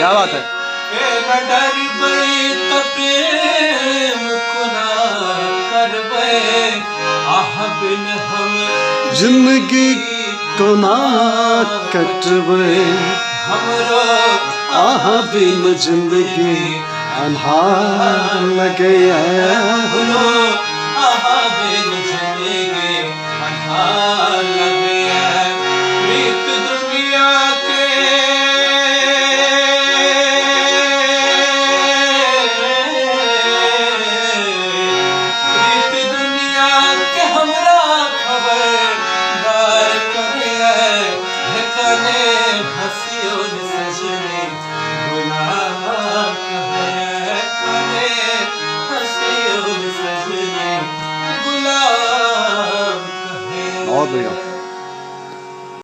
क्या बात है। जिंदगी को ना कटवे हमरो आह बिन जिंदगी अनहार लगे हमरो आह बिन जिंदगी अनहार लगे प्रीत दुनिया के प्रीत दुनिया के हमरा खबरदार करे कने हंसियो सजने गुनाह कहे कने हंसियो सजने गुलाब कहे। बहुत बढ़िया।